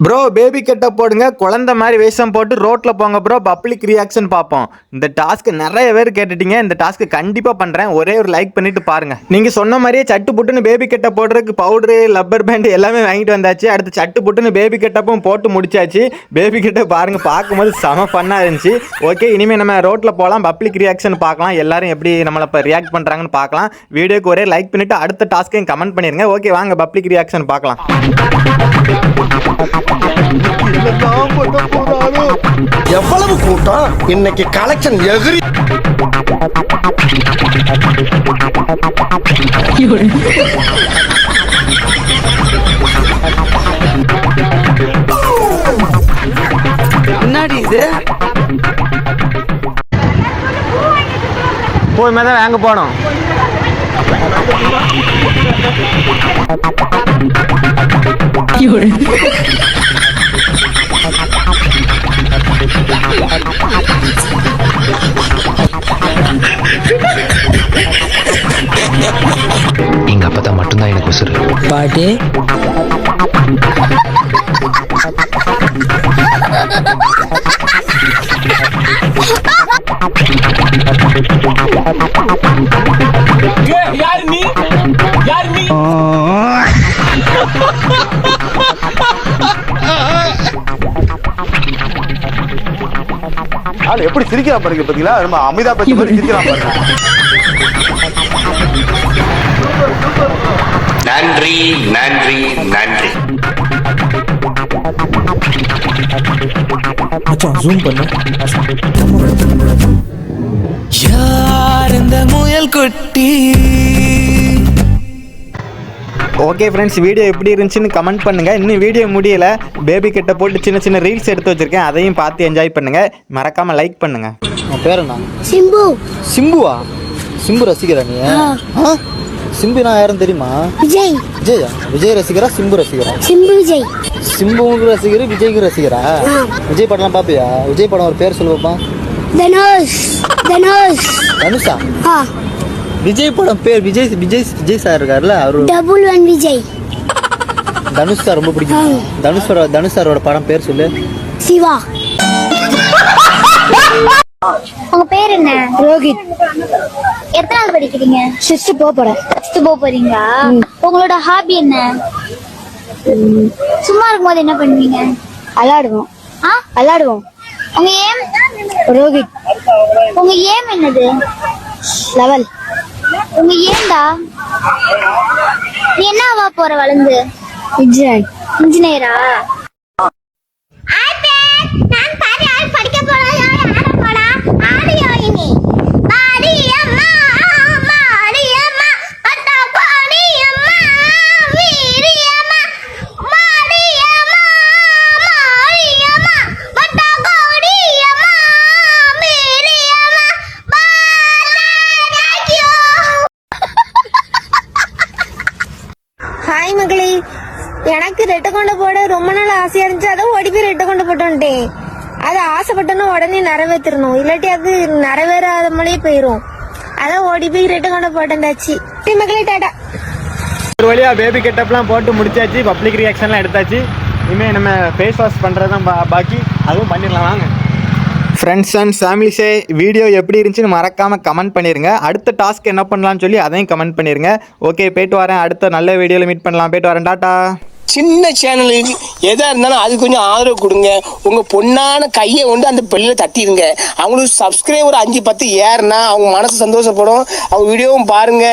Bro baby கெட்ட போடுங்க, குழந்தை மாதிரி வேஷம் போட்டு ரோட்ல போங்க ப்ரோ, பப்ளிக் ரியாக்ஷன் பார்ப்போம். இந்த டாஸ்க் நிறைய பேர் கேட்டுட்டீங்க. இந்த டாஸ்க் கண்டிப்பா பண்றேன். ஒரே ஒரு லைக் பண்ணிட்டு பாருங்க. நீங்க சொன்ன மாதிரியே சட்டு புட்டுன்னு பேபி கெட்ட போடுறதுக்கு பவுடரு, லப்பர் பேண்ட் எல்லாமே வாங்கிட்டு வந்தாச்சு. அடுத்து சட்டு புட்டுன்னு பேபி கெட்டப்பும் போட்டு முடிச்சாச்சு. பேபி கெட்ட பாருங்க, பார்க்கும்போது செம ஃபன்னா இருந்துச்சு. ஓகே, இனிமே நம்ம ரோட்ல போகலாம், பப்ளிக் ரியாக்ஷன் பார்க்கலாம். எல்லாரும் எப்படி நம்மளை இப்போ ரியாக்ட் பண்றாங்கன்னு பார்க்கலாம். வீடியோக்கு ஒரே லைக் பண்ணிட்டு அடுத்த டாஸ்க்கையும் கமெண்ட் பண்ணிருங்க. ஓகே, வாங்க பப்ளிக் ரியாக்ஷன் பார்க்கலாம். எவ்வளவு கூட்டம் இன்னைக்கு, கலெக்ஷன் எகிரி. என்னடி இது? போய் மேதான் வாங்க போனோம். எங்க அப்பதான் மட்டும்தான் எனக்கு உசுறு. பாட்டி யார் நீ? யார் நீ? எப்படி சிரிக்கிறா பாருங்க, பாத்தீங்களா? ரொம்ப அமிதாப் பச்சன் மாதிரி சிரிக்கிறான் பாருங்க. நன்றி நன்றி நன்றி. மச்சான் ஜூம் பண்ணு. யார் இந்த முயல் குட்டி? ஓகே ஃப்ரெண்ட்ஸ், வீடியோ எப்படி இருந்துச்சுன்னு கமெண்ட் பண்ணுங்க. இன்னும் வீடியோ முடியல, பேபி கிட்ட போட்டு சின்ன சின்ன ரீல்ஸ் எடுத்து வச்சிருக்கேன், அதையும் பார்த்து என்ஜாய் பண்ணுங்க. மறக்காம லைக் பண்ணுங்க. உன் பேர் என்ன? சிம்பு. சிம்புவா? சிம்பு ரசிகரா நீ? சிம்பு நான் யாரும் தெரியுமா? விஜய். விஜயா? விஜய் ரசிகரா சிம்பு ரசிகரா? சிம்பு விஜய். சிம்புவுக்கு ரசிகர், விஜய்க்கு ரசிகரா? விஜய் படம்லாம் பாப்பியா? விஜய் படம் ஒரு பேர் சொல்லு பாப்பா. தனுஷ். தனுஷ். தனுஷா? ஆ. விஜய் படம் பேர் விஜய். விஜய் விஜய் சார் இருக்காருல்ல, அவரு. Double one Vijay. Dhanush sir ரொம்ப பிடிக்கும். தனுஷ் சாரோட படம் பேர் சொல்லு. சிவா. உங்க பேர் என்ன? ரோஹித். எத்தனாவது படிக்கிறீங்க? 6th போறேன். 6th போறீங்களா? உங்களோட ஹாபி என்ன? சும்மா இருக்கும்போது என்ன பண்ணுவீங்க? விளையாடுவோம். விளையாடுவோம். உங்க ஏம்? ரோஹித். உங்க ஏம் என்னது? லெவல். உங்க ஏம்டா? நீ என்ன ஆவா போற வளர்ந்து? இன்ஜினியர். இன்ஜினியரா? நான் பாரு ஆள் படிக்க போறேன். ஆட போடா. ஆடியோ இனி. மாரியம்மா மாரியம்மா அத்தா பாடியம்மா வீரியம்மா மாரியம்மா மாரியம்மா அத்தா கோடியம்மா வீரியம்மா பாலாக்கியோ. ஹாய் மகளே, எனக்கு ரெட்டை கொண்டு போட ரொம்ப நாள் ஆசையா இருந்துச்சு. அதான் ஓடி போய் ரெட்டை கொண்டு போட்டு வந்துட்டேன். அது ஆசைப்பட்டோன்னா உடனே நிறைவேற்றணும், இல்லாட்டி அது நிறைவேறாத மாதிரியே போயிடும். அதான் ஓடி போய் ரெட்டை கொண்டு போட்டாச்சு. மகளே டாடா. ஒரு வழியா பேபி கெட்டப்லாம் போட்டு முடிச்சாச்சு, பப்ளிக் ரியாக்ஷன்லாம் எடுத்தாச்சு. இனிமேல் நம்ம ஃபேஸ் வாஷ் பண்ணுறதான் பாக்கி, அதுவும் பண்ணிடலாம் வாங்க. ஃப்ரெண்ட்ஸ் அண்ட் ஃபேமிலிஸே, வீடியோ எப்படி இருந்துச்சுன்னு மறக்காமல் கமெண்ட் பண்ணிடுங்க. அடுத்த டாஸ்க் என்ன பண்ணலாம்னு சொல்லி அதையும் கமெண்ட் பண்ணிடுங்க. ஓகே, போயிட்டு வரேன். அடுத்த நல்ல வீடியோவில் மீட் பண்ணலாம். போயிட்டு வரேன். டாட்டா. சின்ன சேனலுக்கு எதா இருந்தாலும் அது கொஞ்சம் ஆதரவு கொடுங்க. உங்க பொண்ணான கையை கொண்டு அந்த பெல்லில் தட்டிடுங்க. அவங்களுக்கு சப்ஸ்கிரைபர் 5-10 ஏறுனா அவங்க மனசு சந்தோஷப்படும். அவங்க வீடியோவும் பாருங்க.